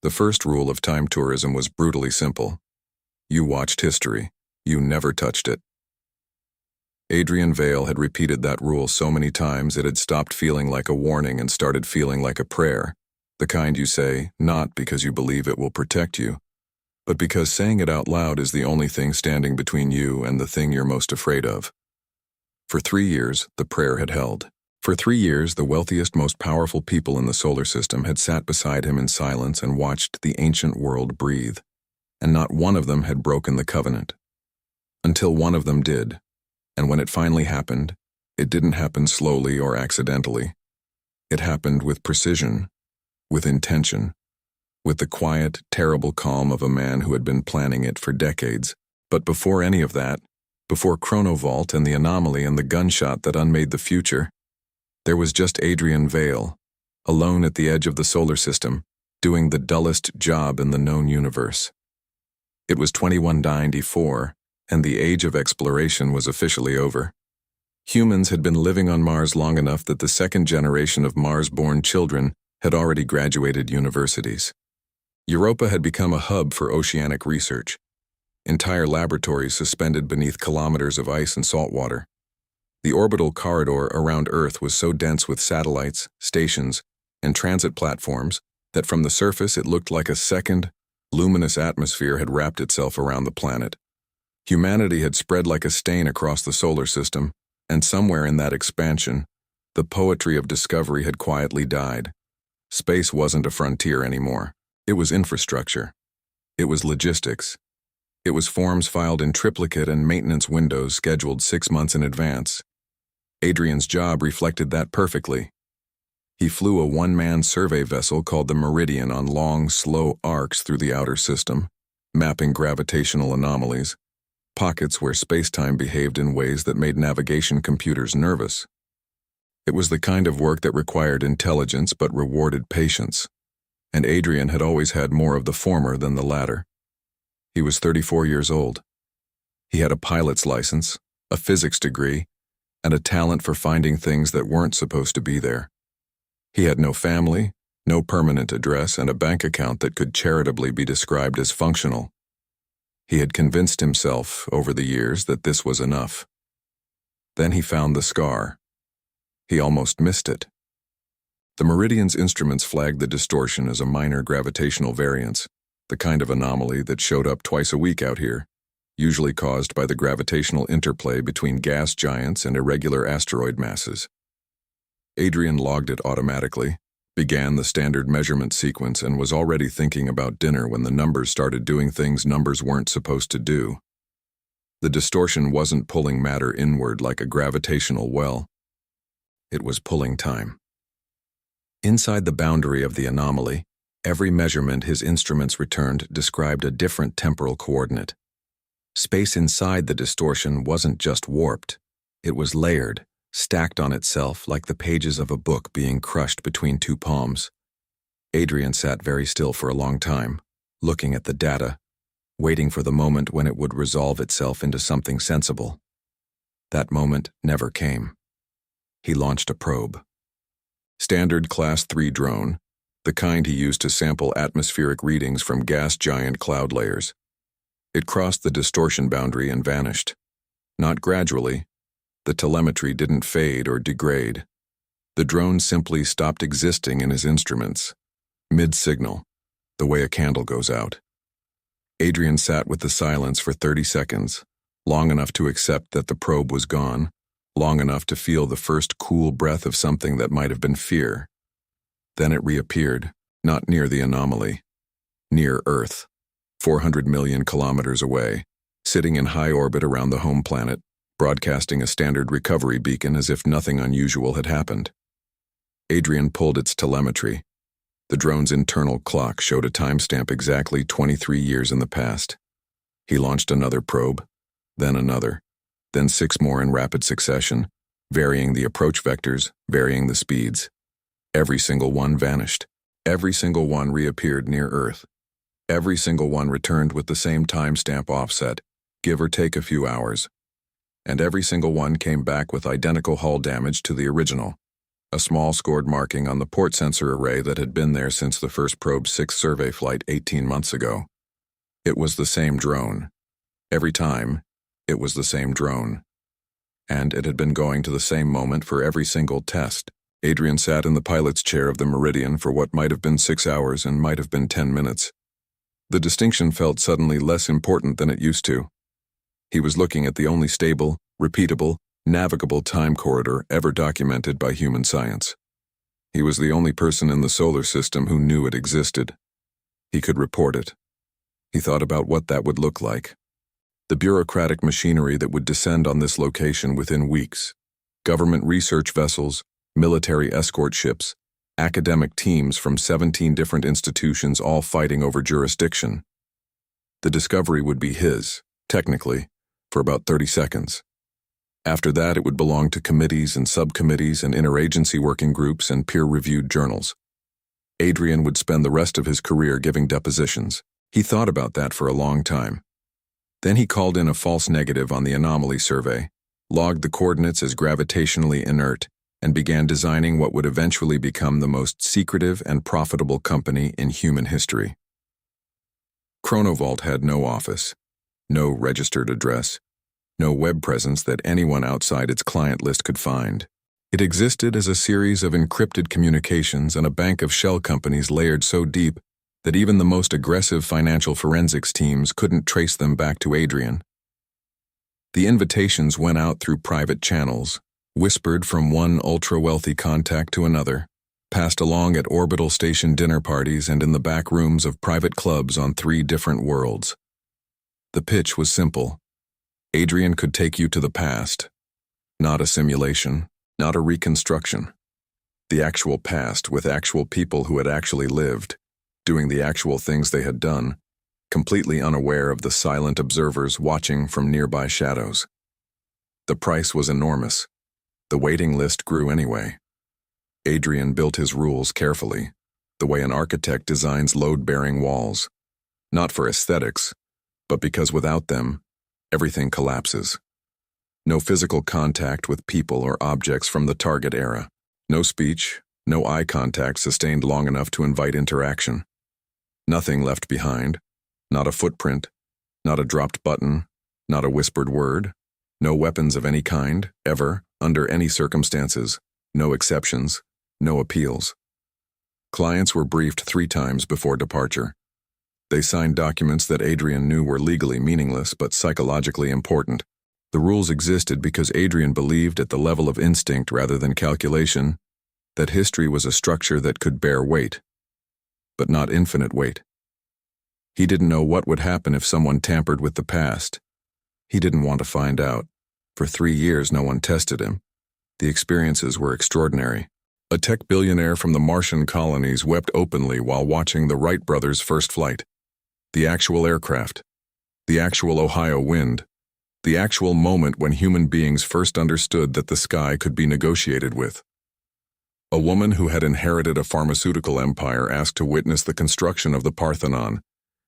The first rule of time tourism was brutally simple. You watched history. You never touched it. Adrian Vale had repeated that rule so many times it had stopped feeling like a warning and started feeling like a prayer, the kind you say not because you believe it will protect you, but because saying it out loud is the only thing standing between you and the thing you're most afraid of. For 3 years, the prayer had held. For 3 years, the wealthiest, most powerful people in the solar system had sat beside him in silence and watched the ancient world breathe, and not one of them had broken the covenant. Until one of them did, and when it finally happened, it didn't happen slowly or accidentally. It happened with precision, with intention, with the quiet, terrible calm of a man who had been planning it for decades. But before any of that, before ChronoVault and the anomaly and the gunshot that unmade the future, there was just Adrian Vale, alone at the edge of the solar system, doing the dullest job in the known universe. It was 2194, and the age of exploration was officially over. Humans had been living on Mars long enough that the second generation of Mars-born children had already graduated universities. Europa had become a hub for oceanic research, entire laboratories suspended beneath kilometers of ice and salt water. The orbital corridor around Earth was so dense with satellites, stations, and transit platforms that from the surface it looked like a second, luminous atmosphere had wrapped itself around the planet. Humanity had spread like a stain across the solar system, and somewhere in that expansion, the poetry of discovery had quietly died. Space wasn't a frontier anymore. It was infrastructure. It was logistics. It was forms filed in triplicate and maintenance windows scheduled 6 months in advance. Adrian's job reflected that perfectly. He flew a one-man survey vessel called the Meridian on long, slow arcs through the outer system, mapping gravitational anomalies, pockets where space-time behaved in ways that made navigation computers nervous. It was the kind of work that required intelligence but rewarded patience, and Adrian had always had more of the former than the latter. He was 34 years old. He had a pilot's license, a physics degree, and a talent for finding things that weren't supposed to be there. He had no family, no permanent address, and a bank account that could charitably be described as functional. He had convinced himself over the years that this was enough. Then he found the scar. He almost missed it. The Meridian's instruments flagged the distortion as a minor gravitational variance, the kind of anomaly that showed up twice a week out here, usually caused by the gravitational interplay between gas giants and irregular asteroid masses. Adrian logged it automatically, began the standard measurement sequence, and was already thinking about dinner when the numbers started doing things numbers weren't supposed to do. The distortion wasn't pulling matter inward like a gravitational well. It was pulling time. Inside the boundary of the anomaly, every measurement his instruments returned described a different temporal coordinate. Space inside the distortion wasn't just warped. It was layered, stacked on itself like the pages of a book being crushed between two palms. Adrian sat very still for a long time, looking at the data, waiting for the moment when it would resolve itself into something sensible. That moment never came. He launched a probe. Standard Class 3 drone, the kind he used to sample atmospheric readings from gas giant cloud layers. It crossed the distortion boundary and vanished. Not gradually. The telemetry didn't fade or degrade. The drone simply stopped existing in his instruments, mid-signal, the way a candle goes out. Adrian sat with the silence for 30 seconds, long enough to accept that the probe was gone, long enough to feel the first cool breath of something that might have been fear. Then it reappeared, not near the anomaly, near Earth, 400 million kilometers away, sitting in high orbit around the home planet, broadcasting a standard recovery beacon as if nothing unusual had happened. Adrian pulled its telemetry. The drone's internal clock showed a timestamp exactly 23 years in the past. He launched another probe, then another, then 6 more in rapid succession, varying the approach vectors, varying the speeds. Every single one vanished. Every single one reappeared near Earth. Every single one returned with the same timestamp offset, give or take a few hours. And every single one came back with identical hull damage to the original. a small scored marking on the port sensor array that had been there since the first Probe 6 survey flight 18 months ago. It was the same drone. Every time, it was the same drone. And it had been going to the same moment for every single test. Adrian sat in the pilot's chair of the Meridian for what might have been 6 hours and might have been 10 minutes. The distinction felt suddenly less important than it used to. He was looking at the only stable, repeatable, navigable time corridor ever documented by human science. He was the only person in the solar system who knew it existed. He could report it. He thought about what that would look like. The bureaucratic machinery that would descend on this location within weeks. Government research vessels, military escort ships, academic teams from 17 different institutions all fighting over jurisdiction. The discovery would be his, technically, for about 30 seconds. After that, it would belong to committees and subcommittees and interagency working groups and peer-reviewed journals. Adrian would spend the rest of his career giving depositions. He thought about that for a long time. Then he called in a false negative on the anomaly survey, logged the coordinates as gravitationally inert, and began designing what would eventually become the most secretive and profitable company in human history. ChronoVault had no office, no registered address, no web presence that anyone outside its client list could find. It existed as a series of encrypted communications and a bank of shell companies layered so deep that even the most aggressive financial forensics teams couldn't trace them back to Adrian. The invitations went out through private channels, whispered from one ultra-wealthy contact to another, passed along at orbital station dinner parties and in the back rooms of private clubs on 3 different worlds. The pitch was simple. Adrian could take you to the past. Not a simulation, not a reconstruction. The actual past with actual people who had actually lived, doing the actual things they had done, completely unaware of the silent observers watching from nearby shadows. The price was enormous. The waiting list grew anyway. Adrian built his rules carefully, the way an architect designs load-bearing walls. Not for aesthetics, but because without them, everything collapses. No physical contact with people or objects from the target era. No speech, no eye contact sustained long enough to invite interaction. Nothing left behind. Not a footprint, not a dropped button, not a whispered word. No weapons of any kind, ever, under any circumstances. No exceptions, no appeals. Clients were briefed 3 times before departure. They signed documents that Adrian knew were legally meaningless but psychologically important. The rules existed because Adrian believed at the level of instinct rather than calculation that history was a structure that could bear weight, but not infinite weight. He didn't know what would happen if someone tampered with the past. He didn't want to find out. For 3 years, no one tested him. The experiences were extraordinary. A tech billionaire from the Martian colonies wept openly while watching the Wright brothers' first flight. The actual aircraft. The actual Ohio wind. The actual moment when human beings first understood that the sky could be negotiated with. A woman who had inherited a pharmaceutical empire asked to witness the construction of the Parthenon,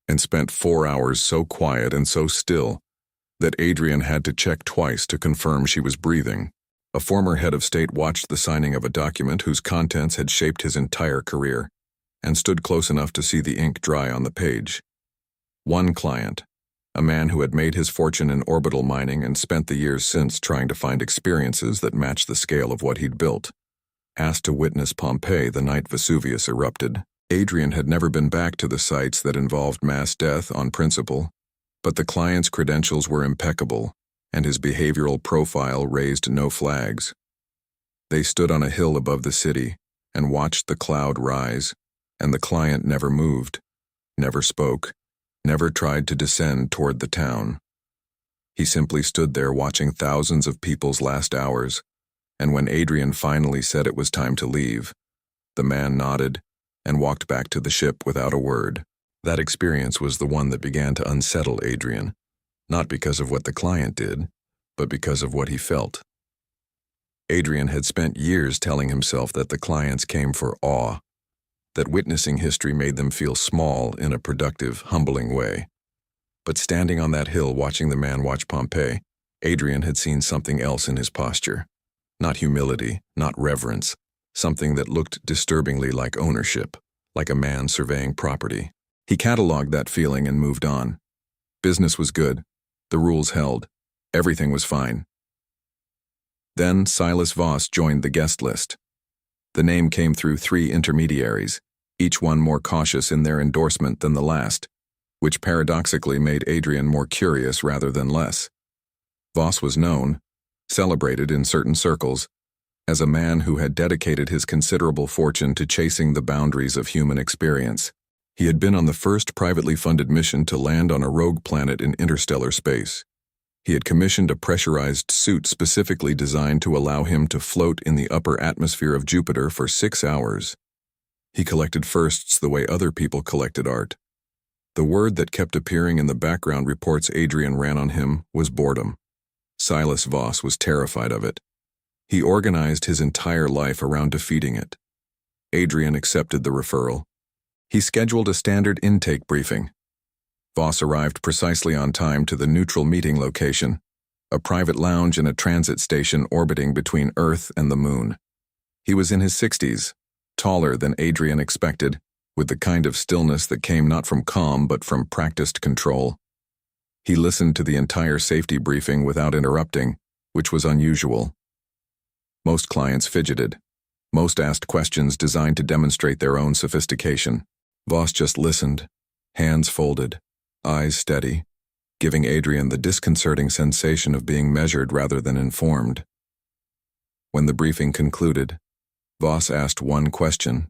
and spent 4 hours so quiet and so still that Adrian had to check twice to confirm she was breathing. A former head of state watched the signing of a document whose contents had shaped his entire career, and stood close enough to see the ink dry on the page. One client, a man who had made his fortune in orbital mining and spent the years since trying to find experiences that matched the scale of what he'd built, asked to witness Pompeii the night Vesuvius erupted. Adrian had never been back to the sites that involved mass death on principle, but the client's credentials were impeccable, and his behavioral profile raised no flags. They stood on a hill above the city and watched the cloud rise, and the client never moved, never spoke, never tried to descend toward the town. He simply stood there watching thousands of people's last hours, and when Adrian finally said it was time to leave, the man nodded and walked back to the ship without a word. That experience was the one that began to unsettle Adrian, not because of what the client did, but because of what he felt. Adrian had spent years telling himself that the clients came for awe, that witnessing history made them feel small in a productive, humbling way. But standing on that hill watching the man watch Pompeii, Adrian had seen something else in his posture. Not humility, not reverence, something that looked disturbingly like ownership, like a man surveying property. He cataloged that feeling and moved on. Business was good. The rules held. Everything was fine. Then Silas Voss joined the guest list. The name came through 3 intermediaries, each one more cautious in their endorsement than the last, which paradoxically made Adrian more curious rather than less. Voss was known, celebrated in certain circles, as a man who had dedicated his considerable fortune to chasing the boundaries of human experience. He had been on the first privately funded mission to land on a rogue planet in interstellar space. He had commissioned a pressurized suit specifically designed to allow him to float in the upper atmosphere of Jupiter for 6 hours. He collected firsts the way other people collected art. The word that kept appearing in the background reports Adrian ran on him was boredom. Silas Voss was terrified of it. He organized his entire life around defeating it. Adrian accepted the referral. He scheduled a standard intake briefing. Voss arrived precisely on time to the neutral meeting location, a private lounge in a transit station orbiting between Earth and the Moon. He was in his 60s, taller than Adrian expected, with the kind of stillness that came not from calm but from practiced control. He listened to the entire safety briefing without interrupting, which was unusual. Most clients fidgeted. Most asked questions designed to demonstrate their own sophistication. Voss just listened, hands folded, eyes steady, giving Adrian the disconcerting sensation of being measured rather than informed. When the briefing concluded, Voss asked one question.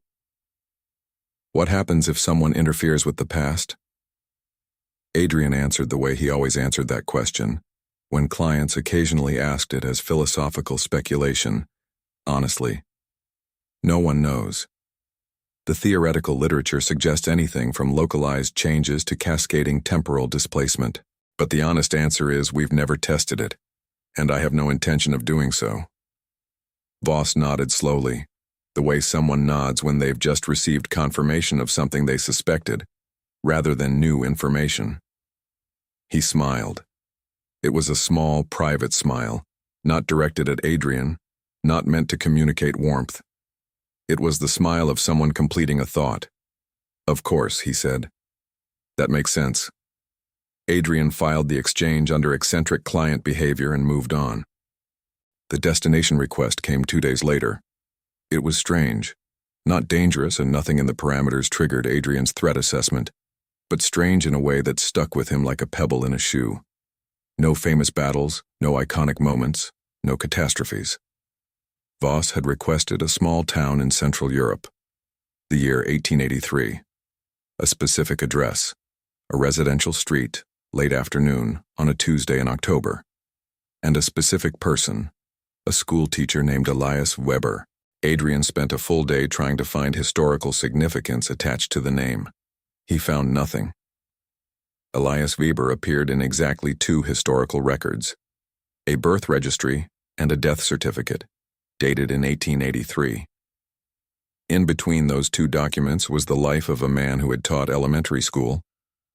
What happens if someone interferes with the past? Adrian answered the way he always answered that question, when clients occasionally asked it as philosophical speculation. Honestly, no one knows. The theoretical literature suggests anything from localized changes to cascading temporal displacement. But the honest answer is we've never tested it, and I have no intention of doing so. Voss nodded slowly, the way someone nods when they've just received confirmation of something they suspected, rather than new information. He smiled. It was a small, private smile, not directed at Adrian, not meant to communicate warmth. It was the smile of someone completing a thought. Of course, he said. That makes sense. Adrian filed the exchange under eccentric client behavior and moved on. The destination request came 2 days later. It was strange. Not dangerous, and nothing in the parameters triggered Adrian's threat assessment, but strange in a way that stuck with him like a pebble in a shoe. No famous battles, no iconic moments, no catastrophes. Voss had requested a small town in Central Europe. The year 1883. A specific address. A residential street, late afternoon, on a Tuesday in October. And a specific person. A schoolteacher named Elias Weber. Adrian spent a full day trying to find historical significance attached to the name. He found nothing. Elias Weber appeared in exactly 2 historical records. A birth registry and a death certificate, dated in 1883. In between those 2 documents was the life of a man who had taught elementary school,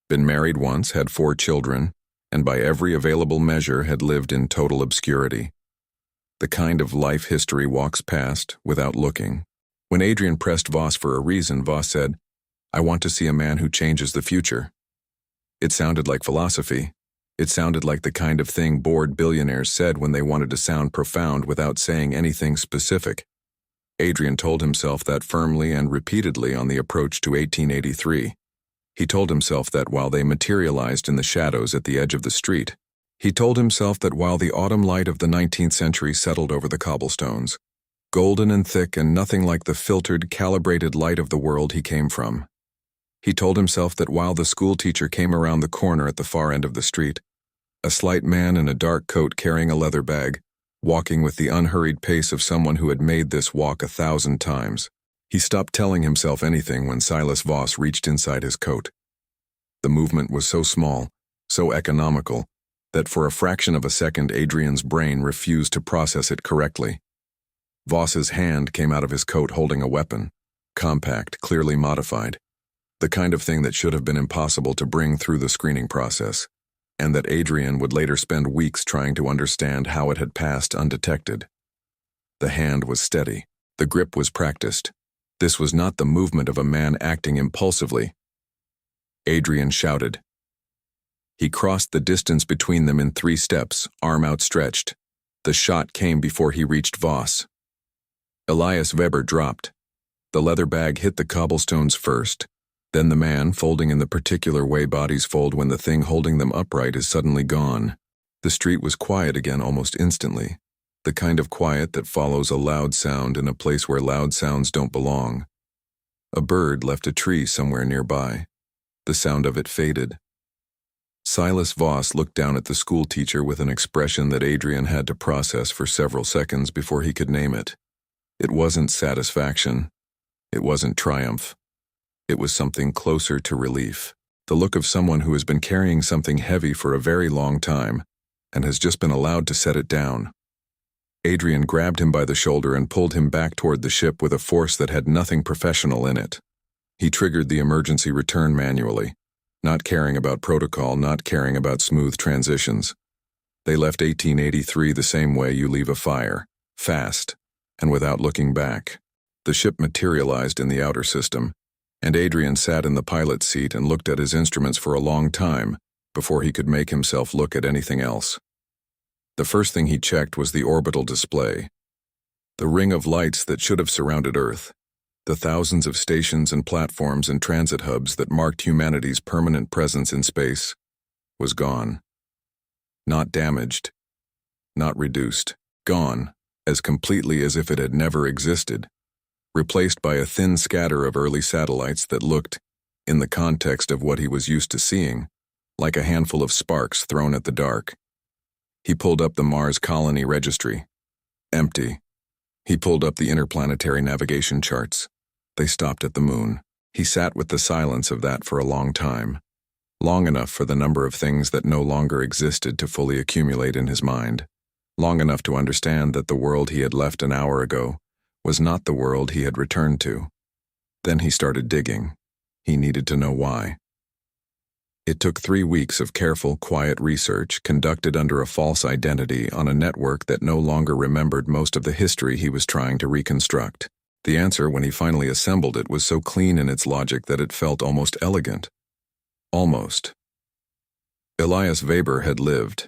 been married once, had 4 children, and by every available measure had lived in total obscurity. The kind of life history walks past without looking. When Adrian pressed Voss for a reason, Voss said, "I want to see a man who changes the future." It sounded like philosophy. It sounded like the kind of thing bored billionaires said when they wanted to sound profound without saying anything specific. Adrian told himself that firmly and repeatedly on the approach to 1883. He told himself that while they materialized in the shadows at the edge of the street. He told himself that while the autumn light of the 19th century settled over the cobblestones, golden and thick and nothing like the filtered, calibrated light of the world he came from. He told himself that while the schoolteacher came around the corner at the far end of the street, a slight man in a dark coat carrying a leather bag, walking with the unhurried pace of someone who had made this walk 1,000 times. He stopped telling himself anything when Silas Voss reached inside his coat. The movement was so small, so economical, that for a fraction of a second Adrian's brain refused to process it correctly. Voss's hand came out of his coat holding a weapon, compact, clearly modified, the kind of thing that should have been impossible to bring through the screening process, and that Adrian would later spend weeks trying to understand how it had passed undetected. The hand was steady, The grip was practiced. This was not the movement of a man acting impulsively. Adrian shouted. He crossed the distance between them in 3 steps, arm outstretched. The shot came before he reached Voss. Elias Weber dropped. The leather bag hit the cobblestones first. Then the man, folding in the particular way bodies fold when the thing holding them upright is suddenly gone. The street was quiet again almost instantly. The kind of quiet that follows a loud sound in a place where loud sounds don't belong. A bird left a tree somewhere nearby. The sound of it faded. Silas Voss looked down at the schoolteacher with an expression that Adrian had to process for several seconds before he could name it. It wasn't satisfaction. It wasn't triumph. It was something closer to relief. The look of someone who has been carrying something heavy for a very long time and has just been allowed to set it down. Adrian grabbed him by the shoulder and pulled him back toward the ship with a force that had nothing professional in it. He triggered the emergency return manually, not caring about protocol, not caring about smooth transitions. They left 1883 the same way you leave a fire, fast, and without looking back. The ship materialized in the outer system, and Adrian sat in the pilot's seat and looked at his instruments for a long time before he could make himself look at anything else. The first thing he checked was the orbital display. The ring of lights that should have surrounded Earth, the thousands of stations and platforms and transit hubs that marked humanity's permanent presence in space, was gone. Not damaged, not reduced, gone, as completely as if it had never existed, replaced by a thin scatter of early satellites that looked, in the context of what he was used to seeing, like a handful of sparks thrown at the dark. He pulled up the Mars colony registry. Empty. He pulled up the interplanetary navigation charts. They stopped at the moon. He sat with the silence of that for a long time, long enough for the number of things that no longer existed to fully accumulate in his mind, long enough to understand that the world he had left an hour ago was not the world he had returned to. Then he started digging. He needed to know why. It took 3 weeks of careful, quiet research conducted under a false identity on a network that no longer remembered most of the history he was trying to reconstruct. The answer, when he finally assembled it, was so clean in its logic that it felt almost elegant. Almost. Elias Weber had lived.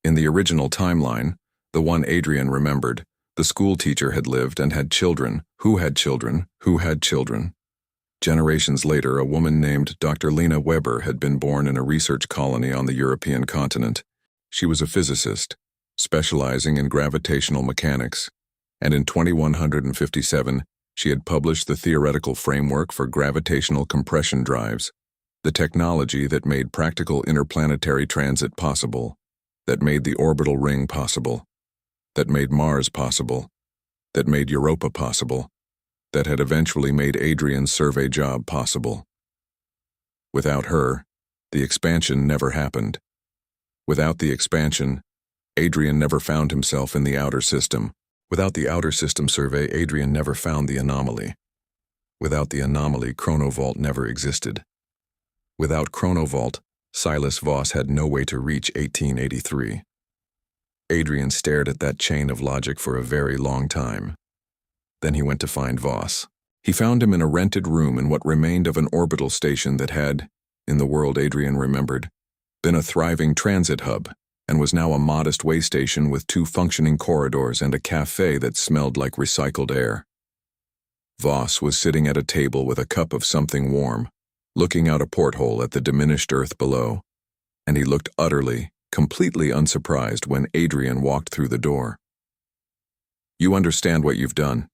In the original timeline, the one Adrian remembered, the schoolteacher had lived and had children, who had children, who had children. Generations later, a woman named Dr. Lena Weber had been born in a research colony on the European continent. She was a physicist, specializing in gravitational mechanics, and in 2157, she had published the theoretical framework for gravitational compression drives, the technology that made practical interplanetary transit possible, that made the orbital ring possible, that made Mars possible, that made Europa possible, that had eventually made Adrian's survey job possible. Without her, the expansion never happened. Without the expansion, Adrian never found himself in the outer system. Without the outer system survey, Adrian never found the anomaly. Without the anomaly, ChronoVault never existed. Without ChronoVault, Silas Voss had no way to reach 1883. Adrian stared at that chain of logic for a very long time. Then he went to find Voss. He found him in a rented room in what remained of an orbital station that had, in the world Adrian remembered, been a thriving transit hub, and was now a modest way station with 2 functioning corridors and a cafe that smelled like recycled air. Voss was sitting at a table with a cup of something warm, looking out a porthole at the diminished Earth below, and he looked utterly, completely unsurprised when Adrian walked through the door. "You understand what you've done,"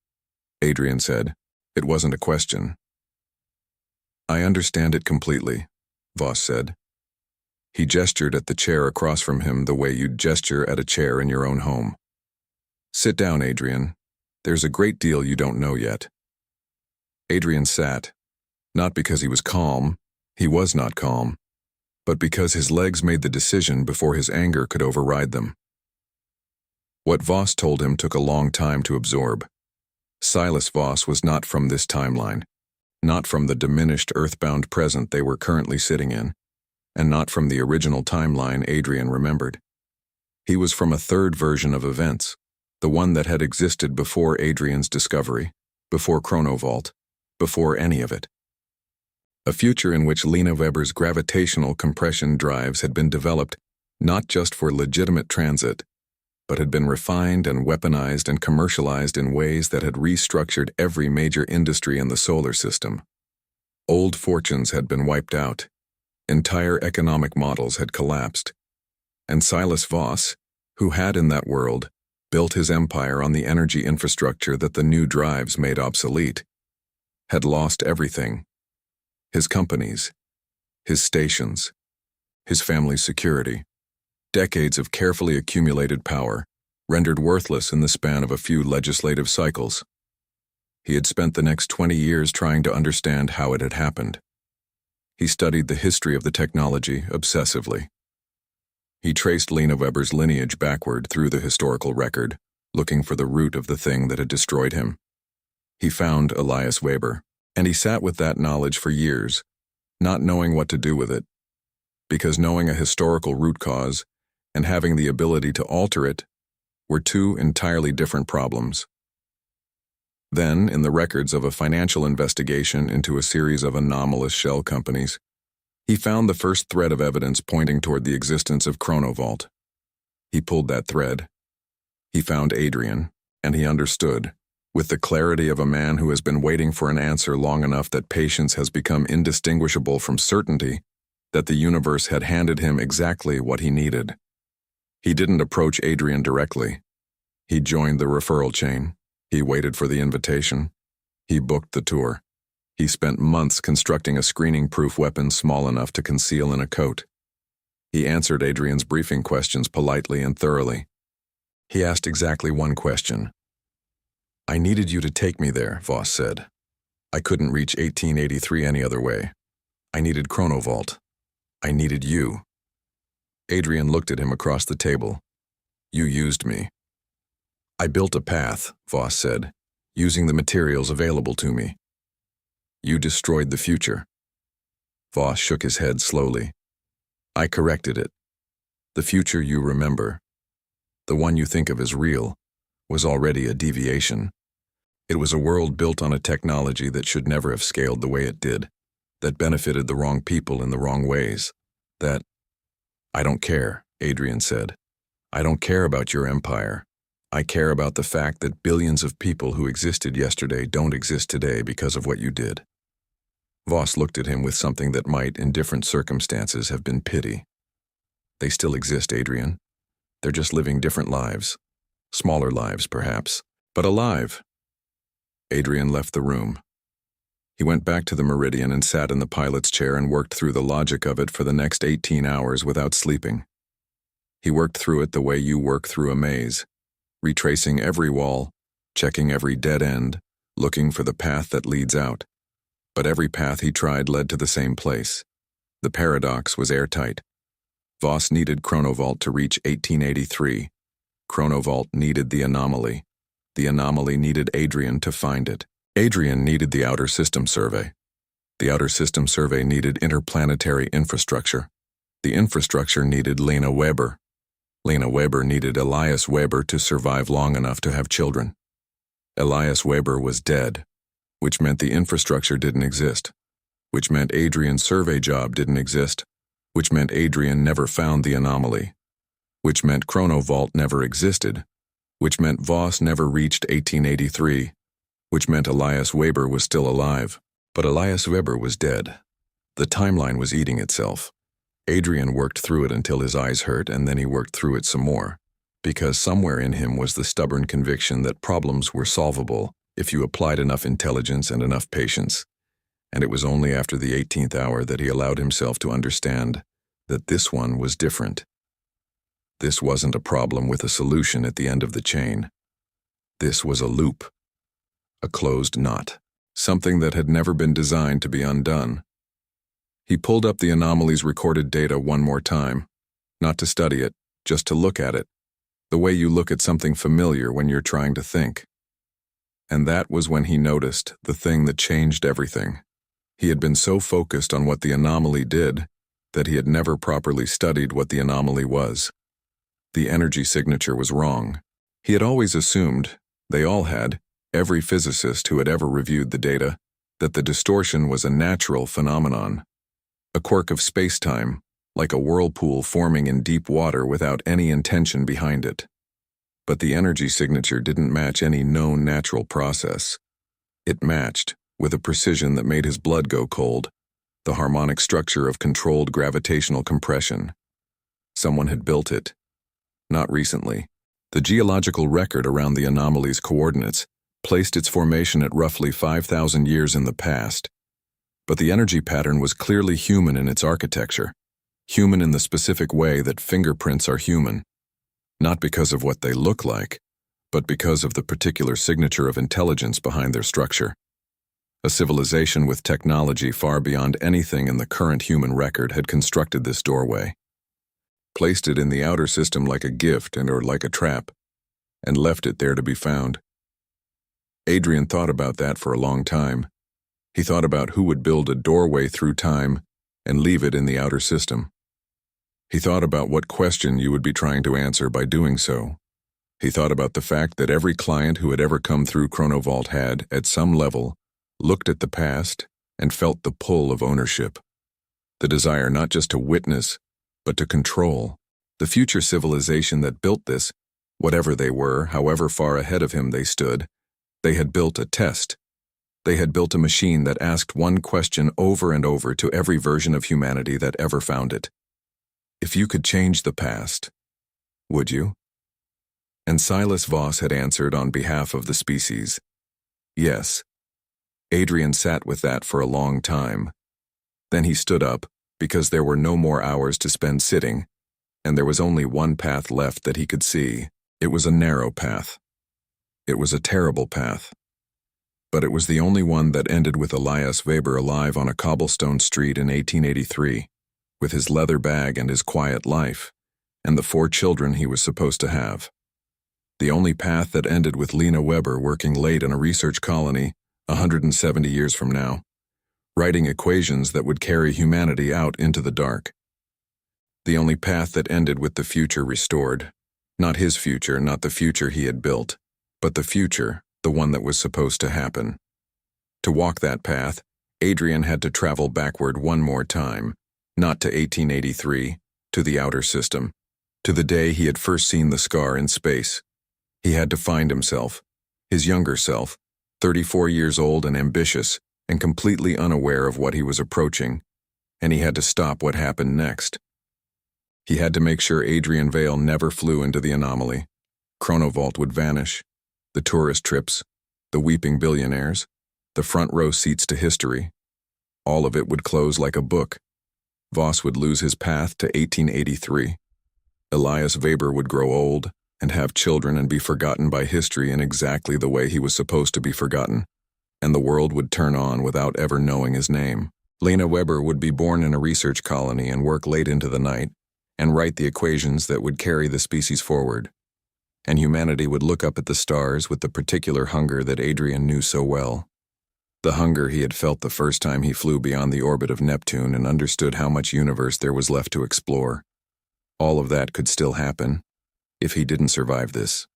Adrian said. It wasn't a question. "I understand it completely," Voss said. He gestured at the chair across from him the way you'd gesture at a chair in your own home. "Sit down, Adrian. There's a great deal you don't know yet." Adrian sat, not because he was calm, he was not calm, but because his legs made the decision before his anger could override them. What Voss told him took a long time to absorb. Silas Voss was not from this timeline, not from the diminished earthbound present they were currently sitting in, and not from the original timeline Adrian remembered. He was from a third version of events, the one that had existed before Adrian's discovery, before ChronoVault, before any of it. A future in which Lena Weber's gravitational compression drives had been developed not just for legitimate transit, but had been refined and weaponized and commercialized in ways that had restructured every major industry in the solar system. Old fortunes had been wiped out, entire economic models had collapsed, and Silas Voss, who had in that world built his empire on the energy infrastructure that the new drives made obsolete, had lost everything: his companies, his stations, his family's security, decades of carefully accumulated power, rendered worthless in the span of a few legislative cycles. He had spent the next 20 years trying to understand how it had happened. He studied the history of the technology obsessively. He traced Lena Weber's lineage backward through the historical record, looking for the root of the thing that had destroyed him. He found Elias Weber, and he sat with that knowledge for years, not knowing what to do with it, because knowing a historical root cause and having the ability to alter it were two entirely different problems. Then, in the records of a financial investigation into a series of anomalous shell companies, he found the first thread of evidence pointing toward the existence of ChronoVault. He pulled that thread. He found Adrian, and he understood, with the clarity of a man who has been waiting for an answer long enough that patience has become indistinguishable from certainty, that the universe had handed him exactly what he needed. He didn't approach Adrian directly. He joined the referral chain. He waited for the invitation. He booked the tour. He spent months constructing a screening-proof weapon small enough to conceal in a coat. He answered Adrian's briefing questions politely and thoroughly. He asked exactly one question. "I needed you to take me there," Voss said. "I couldn't reach 1883 any other way. I needed ChronoVault. I needed you." Adrian looked at him across the table. "You used me." "I built a path," Voss said, "using the materials available to me." "You destroyed the future." Voss shook his head slowly. "I corrected it. The future you remember, the one you think of as real, was already a deviation. It was a world built on a technology that should never have scaled the way it did, that benefited the wrong people in the wrong ways, that—" "I don't care," Adrian said. "I don't care about your empire. I care about the fact that billions of people who existed yesterday don't exist today because of what you did." Voss looked at him with something that might, in different circumstances, have been pity. "They still exist, Adrian. They're just living different lives. Smaller lives, perhaps, but alive." Adrian left the room. He went back to the Meridian and sat in the pilot's chair and worked through the logic of it for the next 18 hours without sleeping. He worked through it the way you work through a maze, retracing every wall, checking every dead end, looking for the path that leads out. But every path he tried led to the same place. The paradox was airtight. Voss needed ChronoVault to reach 1883. ChronoVault needed the anomaly. The anomaly needed Adrian to find it. Adrian needed the Outer System Survey. The Outer System Survey needed interplanetary infrastructure. The infrastructure needed Lena Weber. Lena Weber needed Elias Weber to survive long enough to have children. Elias Weber was dead, which meant the infrastructure didn't exist, which meant Adrian's survey job didn't exist, which meant Adrian never found the anomaly, which meant ChronoVault never existed, which meant Voss never reached 1883, which meant Elias Weber was still alive. But Elias Weber was dead. The timeline was eating itself. Adrian worked through it until his eyes hurt, and then he worked through it some more, because somewhere in him was the stubborn conviction that problems were solvable if you applied enough intelligence and enough patience. And it was only after the 18th hour that he allowed himself to understand that this one was different. This wasn't a problem with a solution at the end of the chain. This was a loop, a closed knot, something that had never been designed to be undone. He pulled up the anomaly's recorded data one more time, not to study it, just to look at it, the way you look at something familiar when you're trying to think. And that was when he noticed the thing that changed everything. He had been so focused on what the anomaly did that he had never properly studied what the anomaly was. The energy signature was wrong. He had always assumed, they all had, every physicist who had ever reviewed the data, that the distortion was a natural phenomenon, a quirk of space-time, like a whirlpool forming in deep water without any intention behind it. But the energy signature didn't match any known natural process. It matched, with a precision that made his blood go cold, the harmonic structure of controlled gravitational compression. Someone had built it. Not recently. The geological record around the anomaly's coordinates placed its formation at roughly 5,000 years in the past. But the energy pattern was clearly human in its architecture, human in the specific way that fingerprints are human, not because of what they look like, but because of the particular signature of intelligence behind their structure. A civilization with technology far beyond anything in the current human record had constructed this doorway, placed it in the outer system like a gift or like a trap, and left it there to be found. Adrian thought about that for a long time. He thought about who would build a doorway through time and leave it in the outer system. He thought about what question you would be trying to answer by doing so. He thought about the fact that every client who had ever come through ChronoVault had, at some level, looked at the past and felt the pull of ownership, the desire not just to witness, but to control. The future civilization that built this, whatever they were, however far ahead of him they stood, they had built a test. They had built a machine that asked one question over and over to every version of humanity that ever found it. If you could change the past, would you? And Silas Voss had answered on behalf of the species. Yes. Adrian sat with that for a long time. Then he stood up, because there were no more hours to spend sitting, and there was only one path left that he could see. It was a narrow path. It was a terrible path. But it was the only one that ended with Elias Weber alive on a cobblestone street in 1883, with his leather bag and his quiet life, and the 4 children he was supposed to have. The only path that ended with Lena Weber working late in a research colony 170 years from now, writing equations that would carry humanity out into the dark. The only path that ended with the future restored. Not his future, not the future he had built, but the future, the one that was supposed to happen. To walk that path, Adrian had to travel backward one more time, not to 1883, to the outer system, to the day he had first seen the scar in space. He had to find himself, his younger self, 34 years old and ambitious, and completely unaware of what he was approaching, and he had to stop what happened next. He had to make sure Adrian Vale never flew into the anomaly. ChronoVault would vanish. The tourist trips, the weeping billionaires, the front row seats to history. All of it would close like a book. Voss would lose his path to 1883. Elias Weber would grow old and have children and be forgotten by history in exactly the way he was supposed to be forgotten, and the world would turn on without ever knowing his name. Lena Weber would be born in a research colony and work late into the night, and write the equations that would carry the species forward. And humanity would look up at the stars with the particular hunger that Adrian knew so well. The hunger he had felt the first time he flew beyond the orbit of Neptune and understood how much universe there was left to explore. All of that could still happen, if he didn't survive this.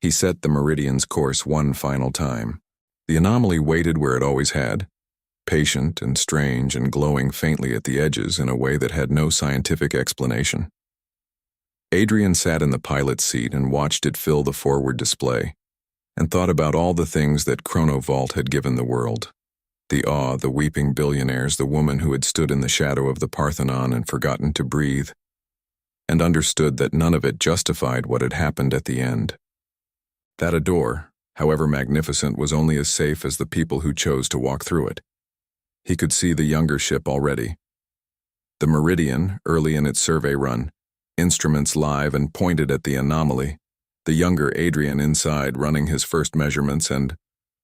He set the Meridian's course one final time. The anomaly waited where it always had, patient and strange and glowing faintly at the edges in a way that had no scientific explanation. Adrian sat in the pilot's seat and watched it fill the forward display, and thought about all the things that ChronoVault had given the world. The awe, the weeping billionaires, the woman who had stood in the shadow of the Parthenon and forgotten to breathe, and understood that none of it justified what had happened at the end. That a door, however magnificent, was only as safe as the people who chose to walk through it. He could see the younger ship already. The Meridian, early in its survey run, instruments live and pointed at the anomaly, the younger Adrian inside running his first measurements and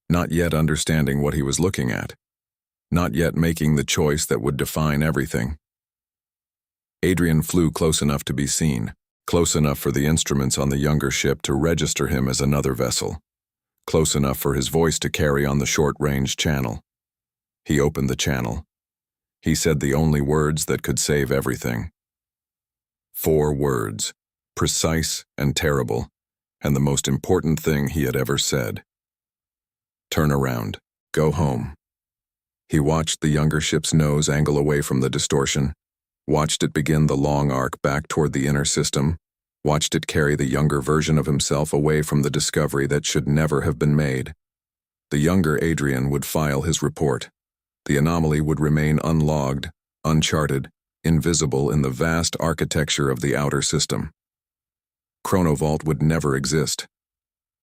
not yet understanding what he was looking at, not yet making the choice that would define everything. Adrian flew close enough to be seen, close enough for the instruments on the younger ship to register him as another vessel, close enough for his voice to carry on the short-range channel. He opened the channel. He said the only words that could save everything. 4 words, precise and terrible, and the most important thing he had ever said. Turn around. Go home. He watched the younger ship's nose angle away from the distortion, watched it begin the long arc back toward the inner system, watched it carry the younger version of himself away from the discovery that should never have been made. The younger Adrian would file his report. The anomaly would remain unlogged, uncharted, invisible in the vast architecture of the outer system. ChronoVault would never exist.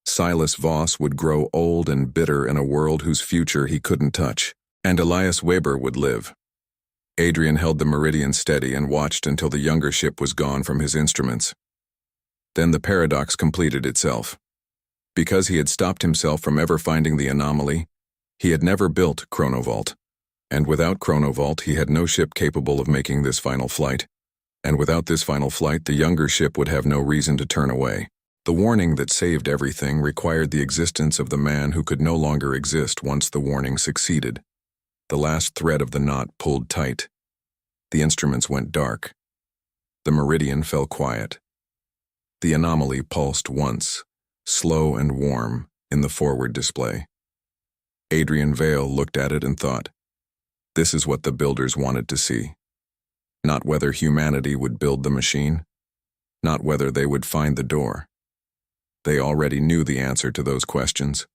Silas Voss would grow old and bitter in a world whose future he couldn't touch, and Elias Weber would live. Adrian held the meridian steady and watched until the younger ship was gone from his instruments. Then the paradox completed itself. Because he had stopped himself from ever finding the anomaly, he had never built ChronoVault. And without ChronoVault, he had no ship capable of making this final flight. And without this final flight, the younger ship would have no reason to turn away. The warning that saved everything required the existence of the man who could no longer exist once the warning succeeded. The last thread of the knot pulled tight. The instruments went dark. The meridian fell quiet. The anomaly pulsed once, slow and warm, in the forward display. Adrian Vale looked at it and thought, this is what the builders wanted to see. Not whether humanity would build the machine, not whether they would find the door. They already knew the answer to those questions.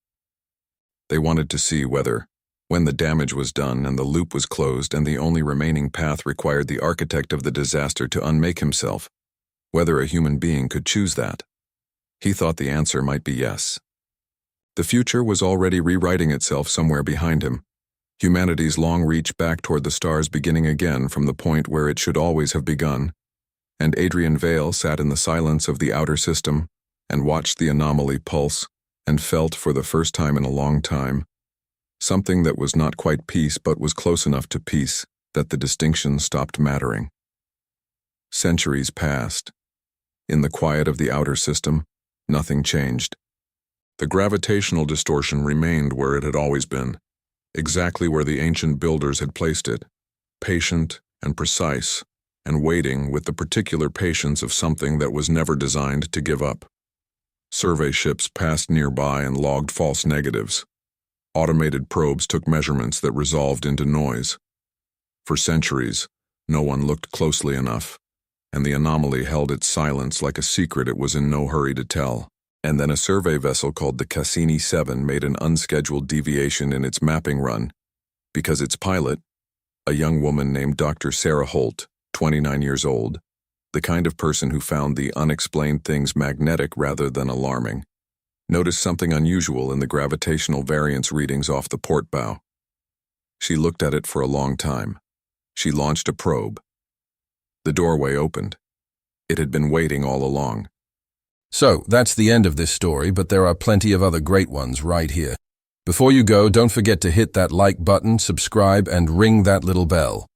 They wanted to see whether, when the damage was done and the loop was closed and the only remaining path required the architect of the disaster to unmake himself, whether a human being could choose that. He thought the answer might be yes. The future was already rewriting itself somewhere behind him, humanity's long reach back toward the stars beginning again from the point where it should always have begun, and Adrian Vale sat in the silence of the outer system and watched the anomaly pulse and felt for the first time in a long time something that was not quite peace but was close enough to peace that the distinction stopped mattering. Centuries passed. In the quiet of the outer system, nothing changed. The gravitational distortion remained where it had always been, exactly where the ancient builders had placed it, patient and precise, and waiting with the particular patience of something that was never designed to give up. Survey ships passed nearby and logged false negatives. Automated probes took measurements that resolved into noise. For centuries, no one looked closely enough, and the anomaly held its silence like a secret it was in no hurry to tell. And then a survey vessel called the Cassini-7 made an unscheduled deviation in its mapping run, because its pilot, a young woman named Dr. Sarah Holt, 29 years old, the kind of person who found the unexplained things magnetic rather than alarming, noticed something unusual in the gravitational variance readings off the port bow. She looked at it for a long time. She launched a probe. The doorway opened. It had been waiting all along. So, that's the end of this story, but there are plenty of other great ones right here. Before you go, don't forget to hit that like button, subscribe, and ring that little bell.